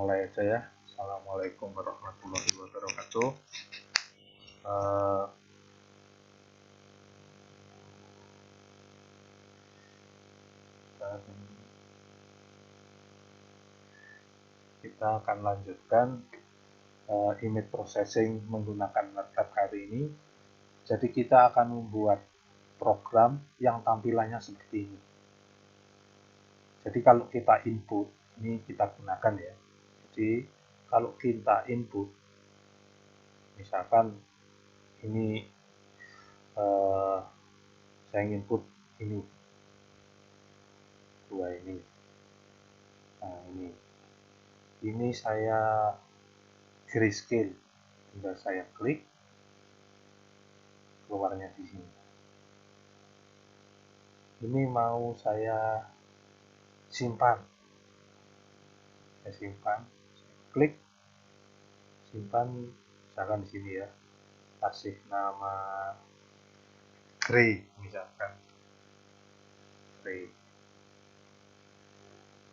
mulai aja ya. Assalamualaikum warahmatullahi wabarakatuh. Kita akan lanjutkan image processing menggunakan MATLAB kali ini. Jadi kita akan membuat program yang tampilannya seperti ini. Jadi kalau kita input, ini kita gunakan ya. Jadi kalau kita input, misalkan ini saya input ini, dua ini. Nah ini saya grayscale, tinggal saya klik, keluarnya di sini. Ini mau saya simpan, saya simpan, klik simpan, misalkan di sini ya, kasih nama gray, misalkan gray.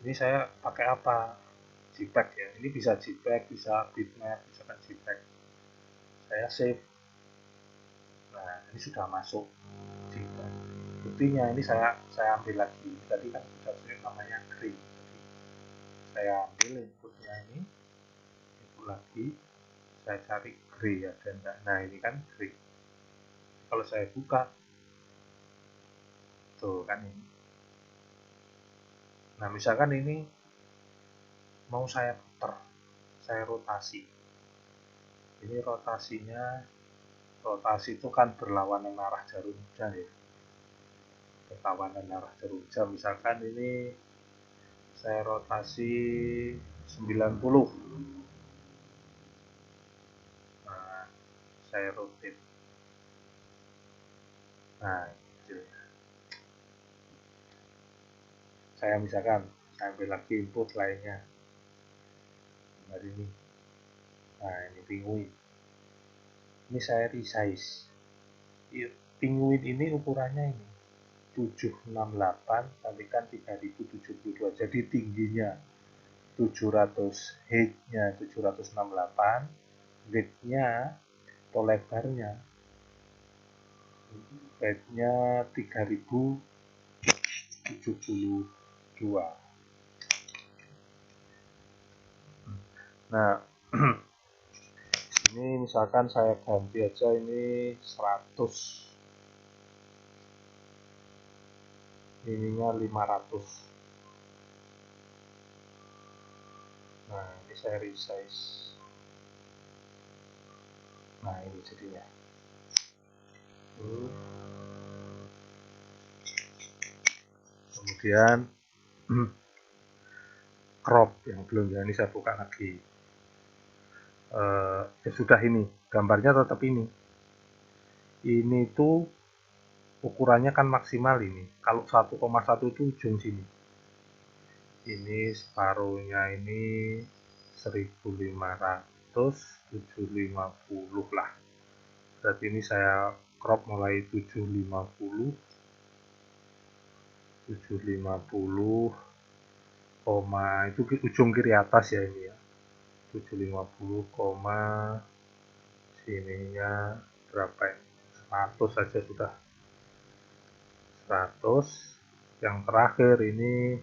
Ini saya pakai apa? JPEG ya, ini bisa JPEG, bisa bitmap, misalkan JPEG. Saya save. Nah ini sudah masuk JPEG. Buktinya ini saya ambil lagi. Tadi kan sudah namanya gray. Jadi saya ambil inputnya ini, input lagi, saya cari gray ada enggak. Nah ini kan gray. Kalau saya buka, tuh kan ini. Nah misalkan ini mau saya putar, saya rotasi. Ini rotasinya, rotasi itu kan berlawanan arah jarum jam ya. Berlawanan arah jarum jam. Misalkan ini saya rotasi 90. Nah, saya rotate. Nah, saya misalkan saya ambil lagi input lainnya. Dari ini. Nah, ini penguin. Ini saya resize. Penguin ini ukurannya ini 768 sampai kan 3072. Jadi tingginya 700, height-nya 768, width-nya atau lebarnya width-nya 3072. Nah, ini misalkan saya ganti aja ini 100. Ininya 500. Nah ini saya resize. Nah ini jadinya. Kemudian crop yang belum ya, ini saya buka lagi. Ya sudah, ini gambarnya tetap ini tuh ukurannya kan maksimal ini. Kalau 1,1 itu ujung sini. Ini separuhnya ini 1500, 750 lah. Berarti ini saya crop mulai 750, itu ujung kiri atas ya ini ya. 750, sininya berapa ini? 100 saja sudah. 100. Yang terakhir ini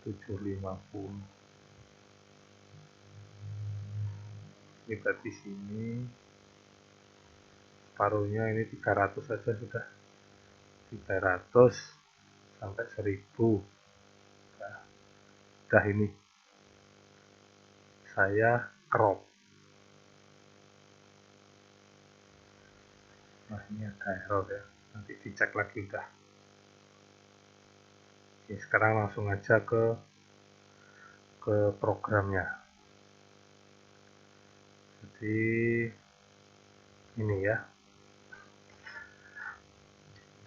750. Ini berarti sini paruhnya ini 300 saja sudah. 300 sampai 1000. Udah ini saya crop. Nah ini ada error ya, nanti dicek lagi udah. Oke, sekarang langsung aja ke programnya. Jadi ini ya,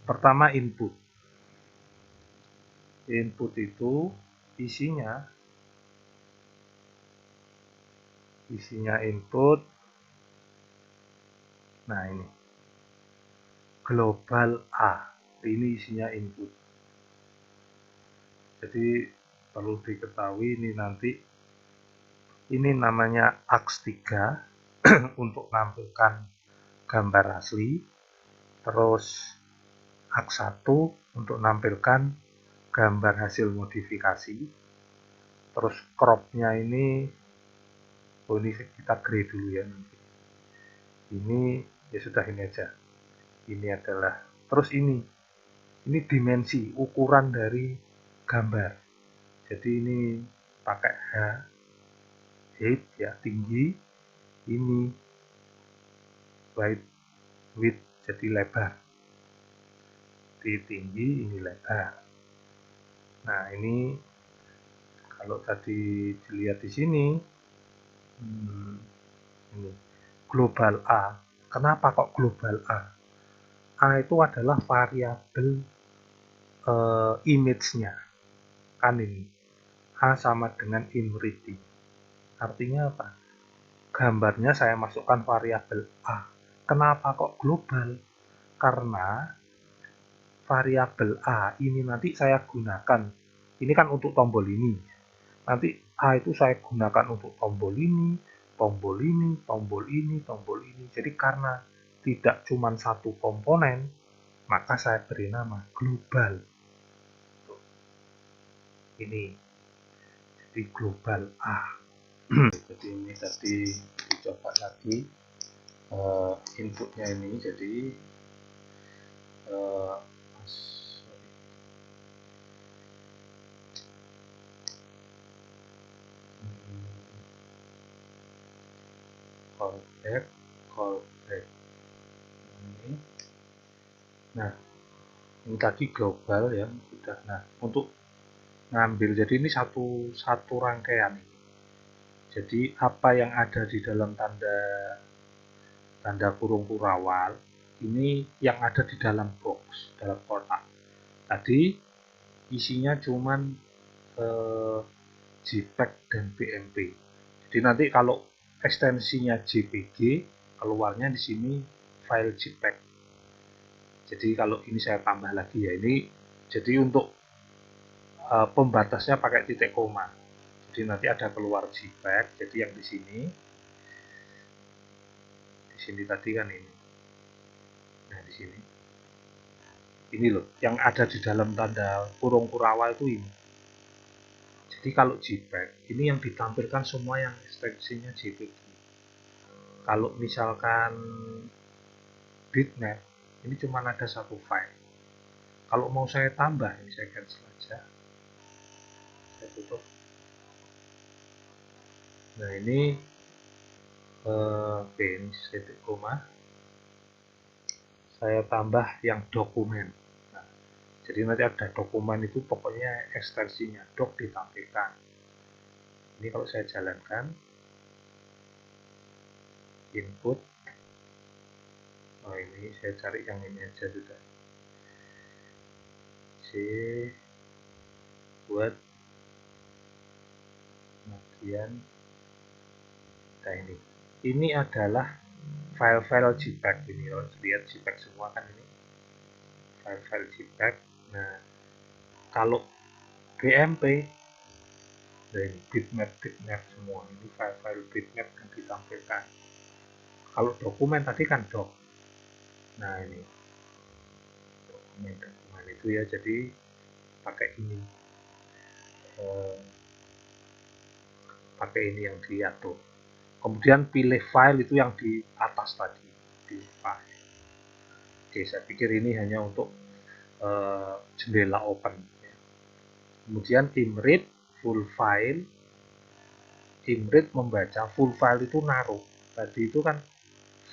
pertama input itu isinya input. Nah ini global A, ini isinya input. Jadi perlu diketahui ini nanti ini namanya AX3 untuk menampilkan gambar asli, terus AX1 untuk menampilkan gambar hasil modifikasi, terus cropnya ini ini kita grade dulu ya nanti. Ini ya sudah, ini aja. Ini adalah, terus ini dimensi ukuran dari gambar. Jadi ini pakai height ya, tinggi, ini width jadi lebar, di tinggi, ini lebar. Nah ini kalau tadi dilihat di sini, ini global A. Kenapa kok global A? A itu adalah variabel image-nya, kan ini A sama dengan inReady. Artinya apa? Gambarnya saya masukkan variabel A. Kenapa kok global? Karena variabel A ini nanti saya gunakan, ini kan untuk tombol ini, nanti A itu saya gunakan untuk tombol ini, tombol ini, tombol ini, tombol ini. Jadi karena tidak cuma satu komponen, maka saya beri nama global. Ini jadi global A. Jadi ini tadi dicoba lagi inputnya ini, jadi callback ini. Nah ini tadi global ya sudah. Nah untuk ngambil, jadi ini satu rangkaian ini. Jadi apa yang ada di dalam tanda kurung kurawal ini yang ada di dalam box, dalam kotak. Tadi isinya cuman JPEG dan BMP. Jadi nanti kalau ekstensinya JPG, keluarnya di sini file JPEG. Jadi kalau ini saya tambah lagi ya, ini jadi untuk pembatasnya pakai titik koma. Jadi nanti ada keluar JPEG. Jadi yang di sini tadi kan ini. Nah di sini, ini loh, yang ada di dalam tanda kurung kurawal itu ini. Jadi kalau JPEG, ini yang ditampilkan semua yang ekstensinya JPG. Kalau misalkan bitmap, ini cuma ada satu file. Kalau mau saya tambah, ini saya cancel aja. Saya tutup. Nah ini ini titik koma. Saya tambah yang dokumen. Nah, jadi nanti ada dokumen itu pokoknya ekstensinya doc ditampilkan. Ini kalau saya jalankan input, oh ini saya cari yang ini aja sudah. C buat bagian, nah ini adalah file-file JPEG ini. Kalau lihat JPEG semua kan ini file-file JPEG. Nah kalau BMP, nah ini bitmap semua, ini file-file bitmap yang ditampilkan. Kalau dokumen tadi kan doc. Nah ini dokumen itu ya, jadi pakai ini yang diatur. Kemudian pilih file itu yang di atas tadi, pilih file. Oke, saya pikir ini hanya untuk jendela open. Kemudian imread full file. Imread membaca, full file itu naruh. Tadi itu kan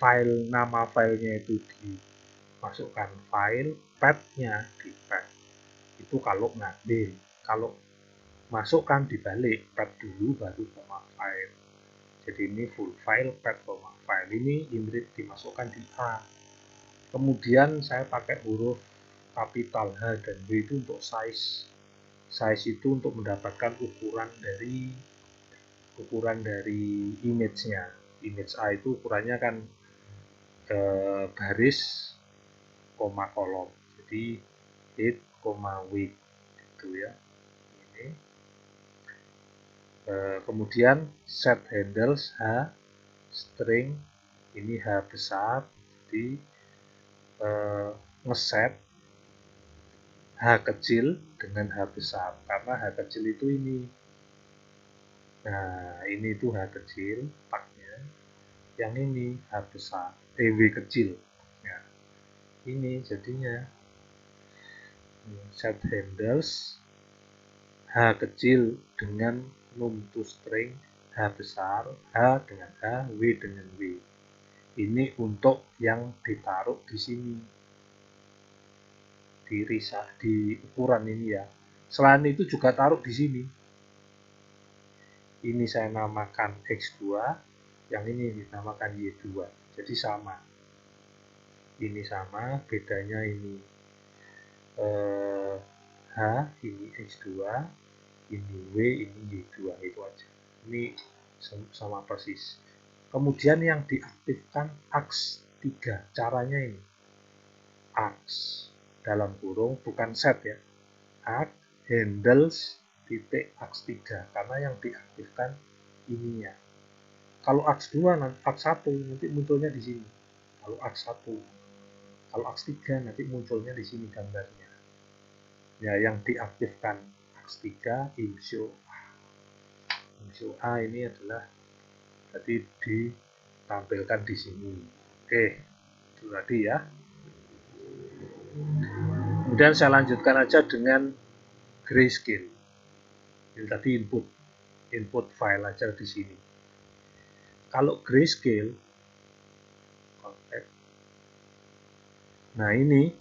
file, nama filenya itu dimasukkan file, path-nya di path. Itu kalau ngambil. Kalau masukkan dibalik, path dulu baru koma file. Jadi ini full file, path, file. Ini imread dimasukkan di A. Kemudian saya pakai huruf kapital H dan W itu untuk size. Size itu untuk mendapatkan ukuran dari image-nya. Image A itu ukurannya kan baris, koma kolom. Jadi height, width gitu ya. Ini Kemudian set handles H string ini H besar, jadi ngeset H kecil dengan H besar, karena H kecil itu ini. Nah, ini tuh H kecil paknya, yang ini H besar, W kecil. Nah, ini jadinya set handles H kecil dengan num to string H besar, H dengan H, W dengan W. Ini untuk yang ditaruh di sini, di ukuran ini ya. Selain itu juga taruh di sini. Ini saya namakan X2, yang ini dinamakan Y2. Jadi sama. Ini sama, bedanya ini H, ini X2, ini W, ini Y2, itu aja. Ini sama persis. Kemudian yang diaktifkan AX3, caranya ini. AX, dalam kurung, bukan set ya. AX, handles, titik AX3, karena yang diaktifkan ininya. Kalau AX2, AX1 nanti munculnya di sini. Kalau AX1, kalau AX3 nanti munculnya di sini gambarnya. Ya, yang diaktifkan AX3 IMSHO A. IMSHO A ini adalah tadi ditampilkan di sini. Oke, itu tadi ya. Kemudian saya lanjutkan aja dengan grayscale. Ini tadi input file aja di sini. Kalau grayscale, nah ini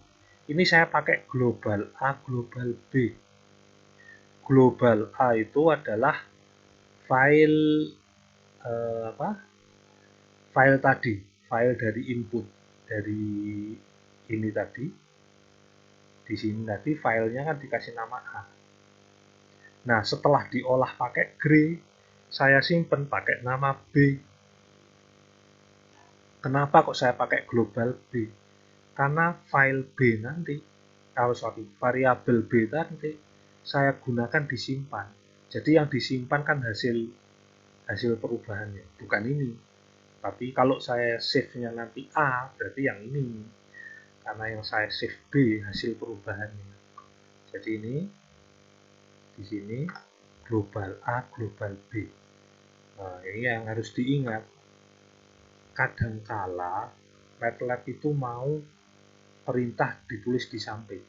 saya pakai global A, global B. Global A itu adalah file file tadi, file dari input dari ini tadi. Di sini tadi filenya kan dikasih nama A. Nah, setelah diolah pakai gray, saya simpen pakai nama B. Kenapa kok saya pakai global B? Karena file B nanti, variabel B nanti saya gunakan disimpan. Jadi yang disimpan kan hasil perubahannya, bukan ini. Tapi kalau saya save-nya nanti A, berarti yang ini. Karena yang saya save B, hasil perubahannya. Jadi ini di sini global A, global B. Nah, ini yang harus diingat. Kadangkala MATLAB itu mau perintah ditulis di samping.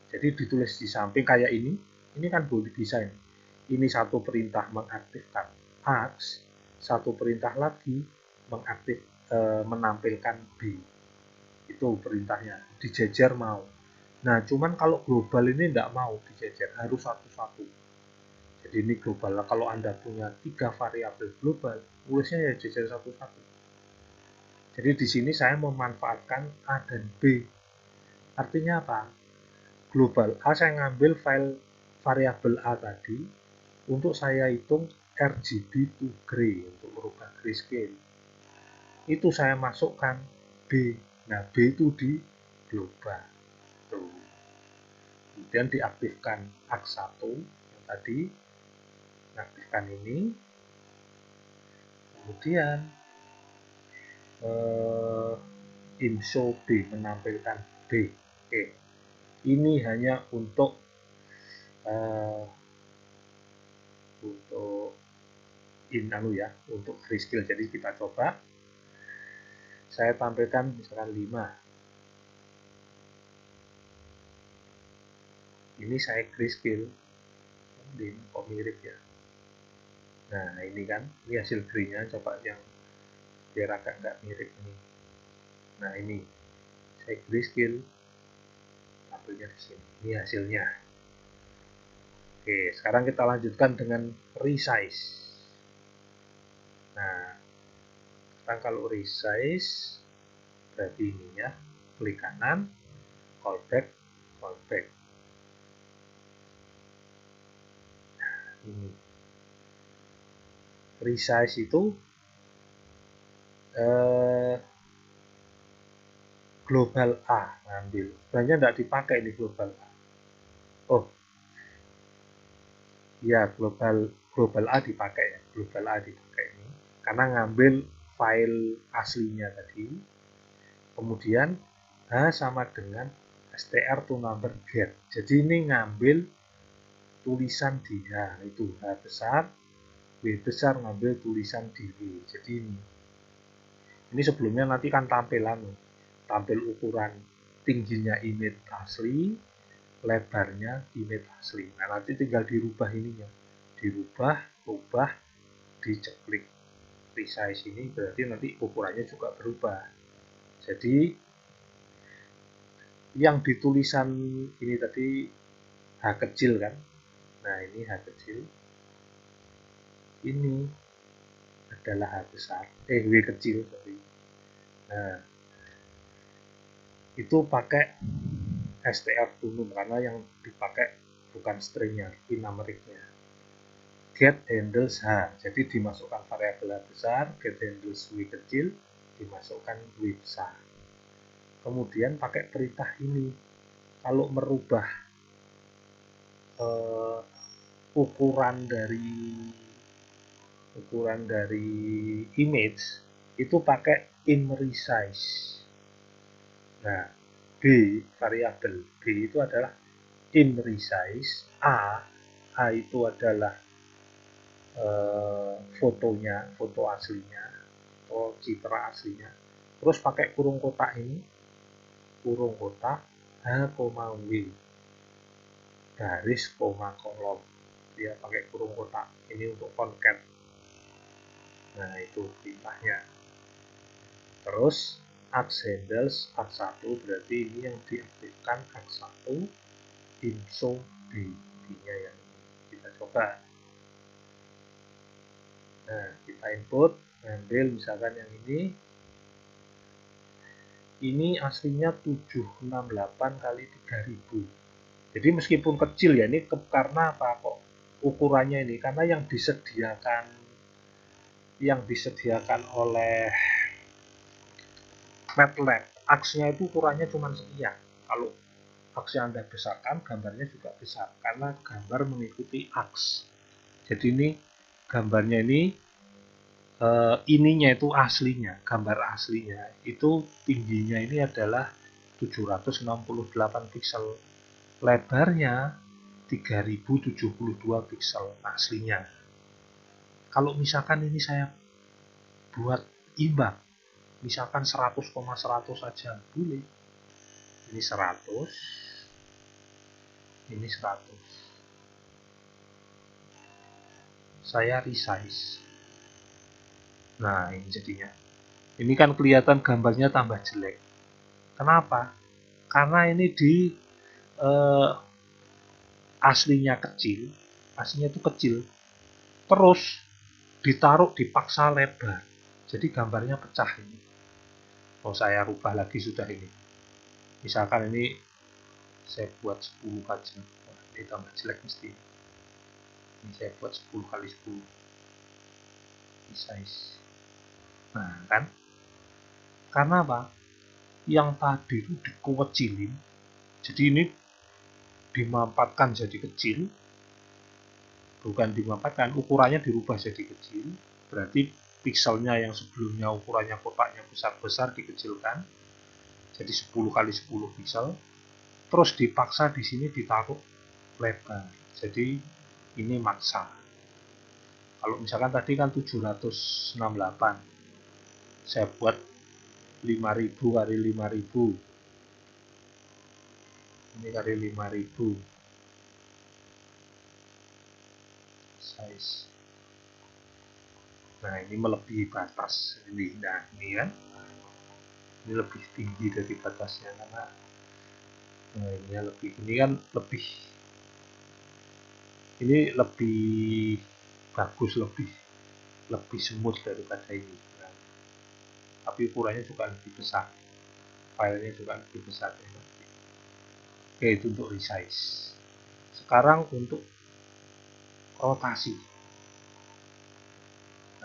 Jadi ditulis di samping kayak ini kan boleh desain. Ini satu perintah mengaktifkan AX, satu perintah lagi menampilkan B. Itu perintahnya, dijejer mau. Nah, cuman kalau global ini tidak mau dijejer, harus satu-satu. Jadi ini global. Kalau Anda punya 3 variabel global, tulisnya ya jejer satu-satu. Jadi di sini saya memanfaatkan A dan B. Artinya apa? Global A saya ngambil file variabel A tadi untuk saya hitung RGB to gray untuk merubah grayscale. Itu saya masukkan B. Nah, B itu di global. Tuh. Kemudian diaktifkan AX1 yang tadi, aktifkan ini. Kemudian IMSHO B menampilkan B. Oke. Ini hanya untuk untuk grayscale. Jadi kita coba. Saya tampilkan misalkan 5. Ini saya grayscale. Kok mirip ya. Nah, ini kan, ini hasil grey-nya, coba yang biar agak nggak mirip ini. Nah, ini saya grayscale, tampilnya di sini. Ini hasilnya. Oke, sekarang kita lanjutkan dengan resize. Nah, sekarang kalau resize berarti ini ya, klik kanan, callback. Nah, ini resize itu global A ngambil. Sebenarnya tidak dipakai ini global A. Oh, ya global global A dipakai ya, global A dipakai ini karena ngambil file aslinya tadi. Kemudian H sama dengan str to number get. Jadi ini ngambil tulisan di H, itu H besar, W besar ngambil tulisan di W. Jadi ini sebelumnya nanti kan tampil ukuran tingginya image asli, lebarnya image asli. Nah, nanti tinggal dirubah ininya. Ubah, diceklik resize ini, berarti nanti ukurannya juga berubah. Jadi yang ditulisan ini tadi H kecil kan. Nah, ini H kecil. Ini adalah H besar. W kecil, sorry. Nah, itu pakai str to num karena yang dipakai bukan stringnya, tapi numericnya. Get handles H, jadi dimasukkan variabel H besar, get handles W kecil, dimasukkan W besar. Kemudian pakai perintah ini, kalau merubah ukuran dari image itu pakai inResize. Nah, B variabel B itu adalah inResize, A itu adalah fotonya, foto aslinya atau citra aslinya. Terus pakai kurung kotak ini, kurung kotak H, W garis koma kolom. Dia pakai kurung kotak ini untuk concat. Nah, itu perintahnya. Terus ax handles ax1 berarti ini yang diaktifkan ax1 info B, B-nya yang kita coba. Nah, kita input, ambil misalkan yang ini aslinya 768 kali 3000. Jadi meskipun kecil ya, ini karena apa kok ukurannya ini? Karena yang disediakan oleh MATLAB, aksnya itu ukurannya cuma sekian. Kalau aks yang Anda besarkan, gambarnya juga besar karena gambar mengikuti aks. Jadi ini gambarnya ininya itu aslinya, gambar aslinya itu tingginya ini adalah 768 piksel, lebarnya 3072 piksel aslinya. Kalau misalkan ini saya buat imbang, misalkan 100,100 saja boleh. Ini 100, ini 100. Saya resize. Nah, ini jadinya. Ini kan kelihatan gambarnya tambah jelek. Kenapa? Karena ini aslinya itu kecil. Terus dipaksa lebar. Jadi gambarnya pecah ini. Saya rubah lagi sudah ini. Misalkan ini saya buat 10 aja. Ini tambah jelek mesti. Ini saya buat 10 kali 10. Resize. Nah, kan? Karena apa? Yang tadi itu dikecilin. Jadi ini dimampatkan jadi kecil. Bukan dimampatkan, ukurannya dirubah jadi kecil. Berarti pikselnya yang sebelumnya ukurannya kotaknya besar-besar dikecilkan. Jadi 10 kali 10 piksel. Terus dipaksa di sini ditaruh lebar. Jadi ini maksa. Kalau misalkan tadi kan 768, saya buat 5000 kali 5000. Ini kali 5000. Size. Nah, ini melebihi batas. Nah, ini kan. Ini lebih tinggi dari batasnya karena ini kan lebih bagus, lebih smooth daripada ini. Nah, tapi ukurannya juga lebih besar, filenya juga lebih besar. Oke, itu untuk resize. Sekarang untuk rotasi.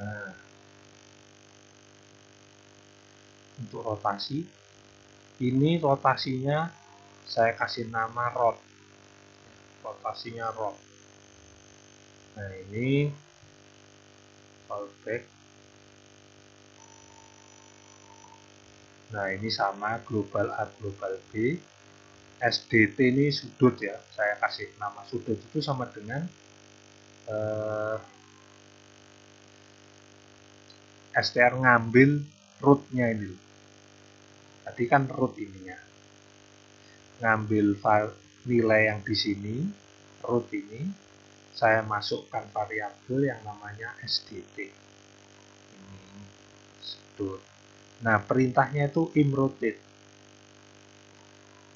Nah, untuk rotasi, ini rotasinya saya kasih nama rot. Rotasinya rot. Nah, ini callback. Nah, ini sama global A, global B. SDT ini sudut ya, saya kasih nama sudut itu sama dengan str ngambil root-nya ini. Tadi kan root ininya. Ngambil file nilai yang di sini, root ini, saya masukkan variabel yang namanya SDT. Ini sudut. Nah, perintahnya itu imrotate.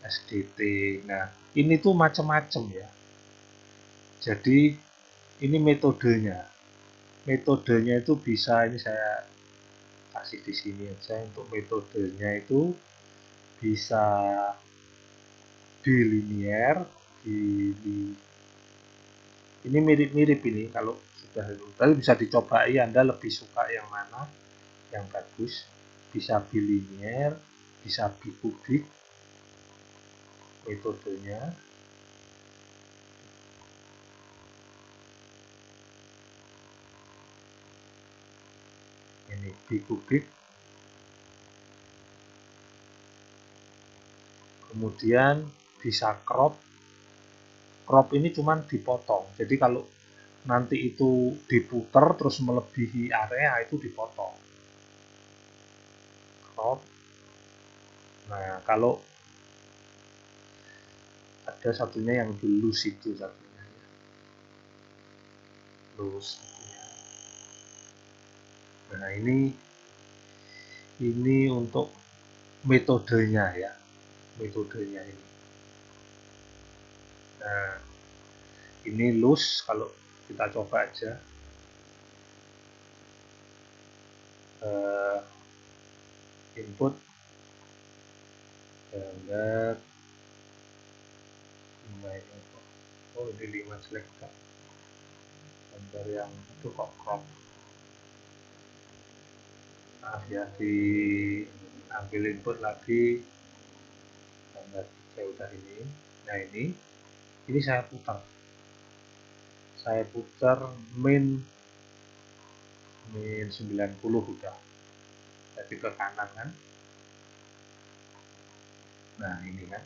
SDT. Nah, ini tuh macam-macam ya. Jadi, ini metodenya. Metodenya itu bisa, ini saya kasih di sini aja. Untuk metodenya itu bisa bilinear, ini mirip-mirip ini kalau sudah itu. Tapi bisa dicobai Anda lebih suka yang mana, yang bagus. Bisa bilinear, bisa bikubik metodenya. Ini bikubik. Kemudian bisa crop. Crop ini cuman dipotong. Jadi kalau nanti itu diputer terus melebihi area itu dipotong. Crop. Nah, kalau ada satunya yang loose itu satunya. Loose. Nah, ini untuk metodenya ya. Metodenya ini. Nah, ini loose kalau kita coba aja. Input gambar 5 oh ini 5 select gambar yang itu kok crop. Maaf ya, diambil input lagi gambar saya udah ini. Nah, ini saya putar min 90 udah, jadi ke kanan kan. Nah, ini kan,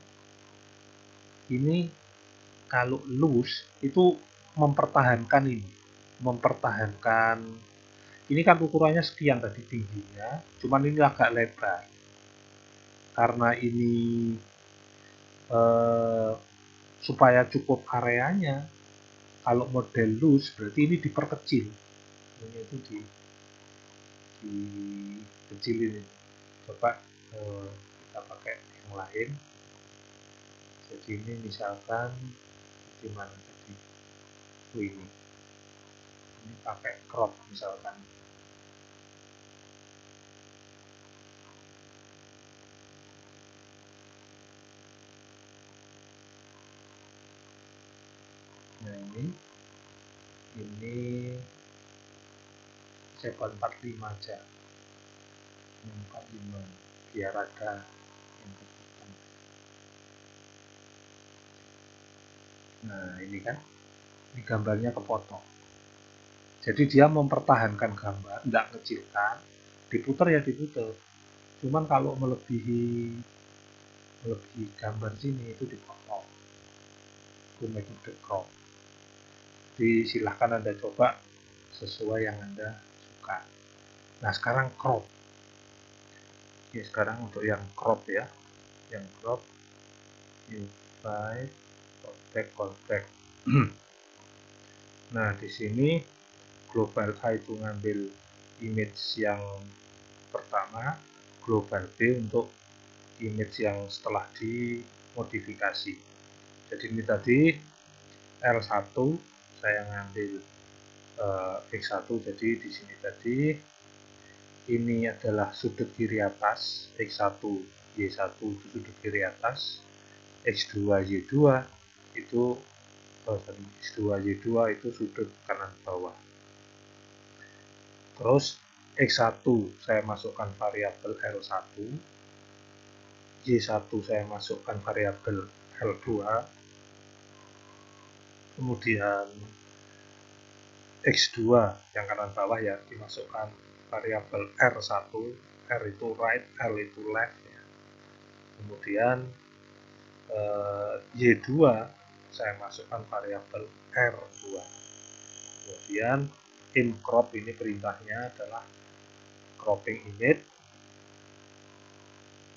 ini kalau loose itu mempertahankan ini kan ukurannya sekian tadi tingginya, cuman ini agak lebar karena ini supaya cukup areanya. Kalau model loose berarti ini diperkecil, ini itu dikecilin. Coba kita pakai yang lain. Jadi ini misalkan di mana tadi, ini pakai crop misalkan. Nah, ini saya 45 aja, 45 biar ada yang kepotong. Nah, ini kan, ini gambarnya kepotong. Jadi dia mempertahankan gambar, tidak kecilkan, diputar ya diputar. Cuman kalau melebihi gambar sini itu dipotong. Itu metode crop. Jadi silahkan Anda coba sesuai yang Anda suka. Nah, sekarang crop. Oke, sekarang untuk yang crop ya. Yang crop invite callback. Nah, di sini global A itu ngambil image yang pertama, global B untuk image yang setelah dimodifikasi. Jadi ini tadi L1 saya ngambil X1, jadi di sini tadi ini adalah sudut kiri atas, X1 Y1 itu sudut kiri atas, X2 Y2 itu X2 Y2 itu sudut kanan bawah. Terus X1 saya masukkan variabel L1, Y1 saya masukkan variabel L2, kemudian X2 yang kanan bawah ya, dimasukkan variabel R1, R itu right, L itu left ya. Kemudian Y2 saya masukkan variabel R2. Kemudian incrop ini perintahnya adalah cropping image.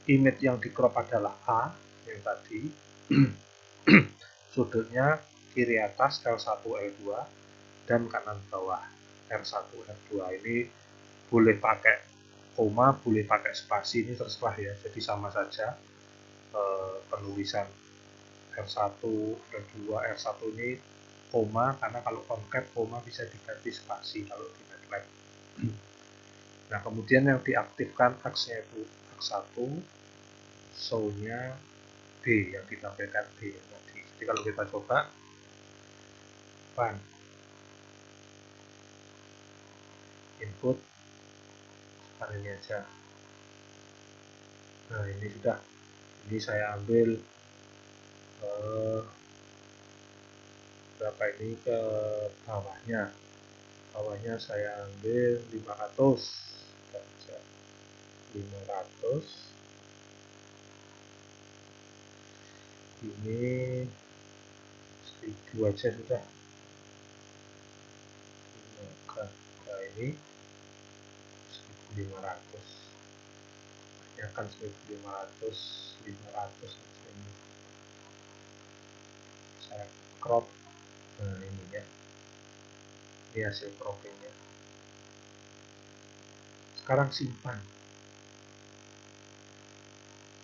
Image yang di crop adalah A yang tadi. Sudutnya kiri atas L1 L2 dan kanan bawah R1 R2. Ini boleh pakai koma, boleh pakai spasi, ini terserah ya, jadi sama saja penulisan R1 R2 R1 ini koma, karena kalau concat koma bisa diganti spasi kalau di MATLAB. Nah, kemudian yang diaktifkan X-nya itu X1, show-nya B, yang ditampilkan B tadi. Jadi kalau kita coba run input, sekarang ini aja. Nah, ini sudah. Ini saya ambil berapa ini ke bawahnya. Bawahnya saya ambil 500. 500. Ini 1000 aja sudah. Nah, ini 1500. Ya kan 1500, 500 aja ini. Saya crop. Nah, ini ya. Ini hasil croppingnya. Sekarang simpan.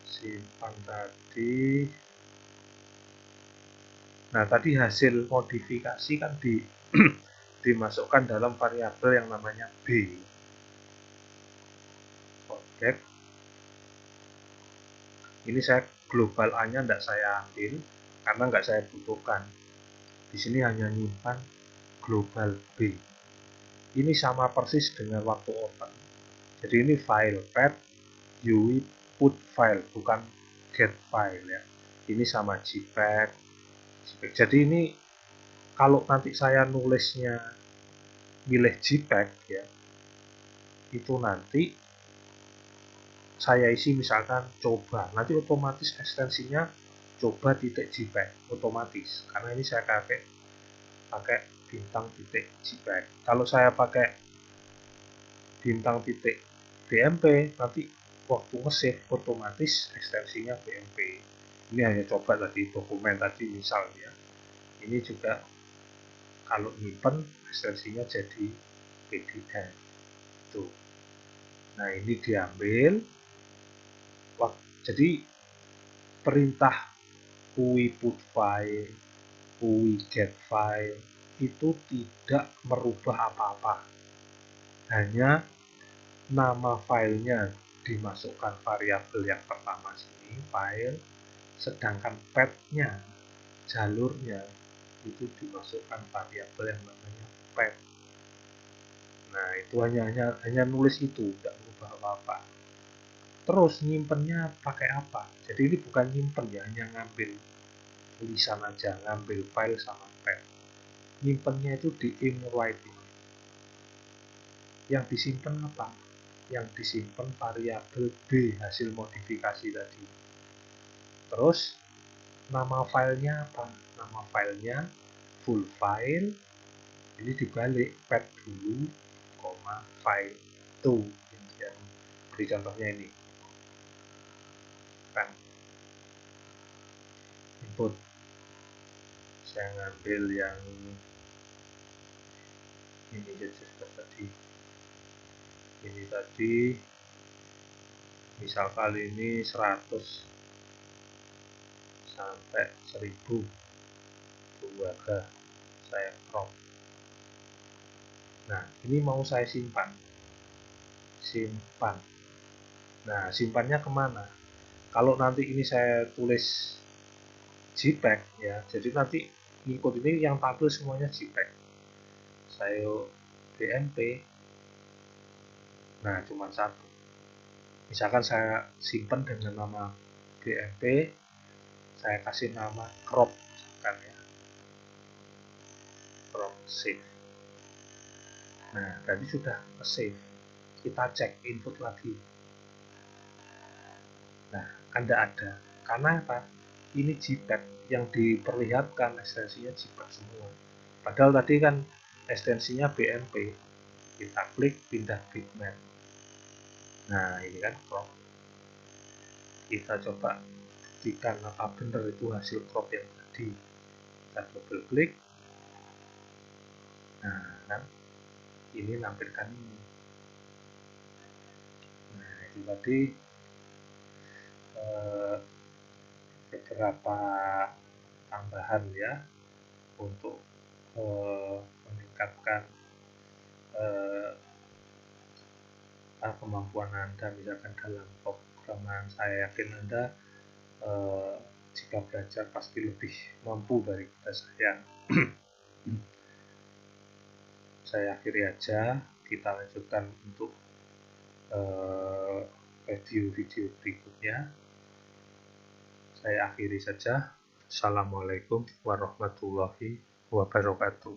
Simpan tadi. Nah, tadi hasil modifikasi kan dimasukkan dalam variabel yang namanya B. Objek. Ini saya global A-nya tidak saya ambil karena nggak saya butuhkan. Di sini hanya nyimpan global B. Ini sama persis dengan waktu open. Jadi ini file path UI put file, bukan get file ya. Ini sama JPEG. Jadi ini kalau nanti saya nulisnya milih JPEG ya, itu nanti saya isi misalkan coba, nanti otomatis ekstensinya coba titik JPEG otomatis, karena ini saya pakai bintang titik JPEG. Kalau saya pakai bintang titik BMP, nanti waktu nge-save otomatis ekstensinya BMP. Ini hanya coba tadi dokumen tadi misalnya. Ini juga kalau nyimpen ekstensinya jadi PDF. Tuh. Nah, ini diambil. Jadi perintah UI put file, UI get file itu tidak merubah apa-apa. Hanya nama filenya dimasukkan variabel yang pertama sini, file, sedangkan path-nya, jalurnya itu dimasukkan variabel yang namanya path. Nah, itu hanya nulis itu, tidak merubah apa-apa. Terus nyimpennya pakai apa? Jadi ini bukan nyimpen ya, hanya ngambil tulisan aja, ngambil file sama path. Nyimpennya itu di imwrite ini. Yang disimpan apa? Yang disimpan variabel B, hasil modifikasi tadi. Terus nama filenya apa? Nama filenya full file. Ini dibalik, path dulu, file to. Beri contohnya ini. Kan input. Saya ngambil yang ini saja tadi. Ini tadi misal kali ini 100 sampai 1000 keluarga saya crop. Nah, ini mau saya simpan. Nah, simpannya kemana? Kalau nanti ini saya tulis JPEG ya, jadi nanti ngikut ini yang tampil semuanya JPEG. Saya BMP. Nah, cuma satu. Misalkan saya simpan dengan nama BMP, saya kasih nama crop misalkan ya. Crop save. Nah, berarti sudah save. Kita cek input lagi. Nah, Anda ada. Karena apa? Ini JPEG yang diperlihatkan ekstensinya JPEG semua. Padahal tadi kan ekstensinya BMP. Kita klik pindah bitmap. Nah, ini kan crop. Kita coba buktikan apa benar itu hasil crop yang tadi. Kita double klik. Nah, kan ini nampilkan ini. Nah, itu tadi beberapa tambahan ya untuk meningkatkan kemampuan Anda misalkan dalam pemrograman. Saya yakin Anda jika belajar pasti lebih mampu daripada saya. Saya akhiri aja, kita lanjutkan untuk video-video berikutnya. Saya akhiri saja. Assalamualaikum warahmatullahi wabarakatuh.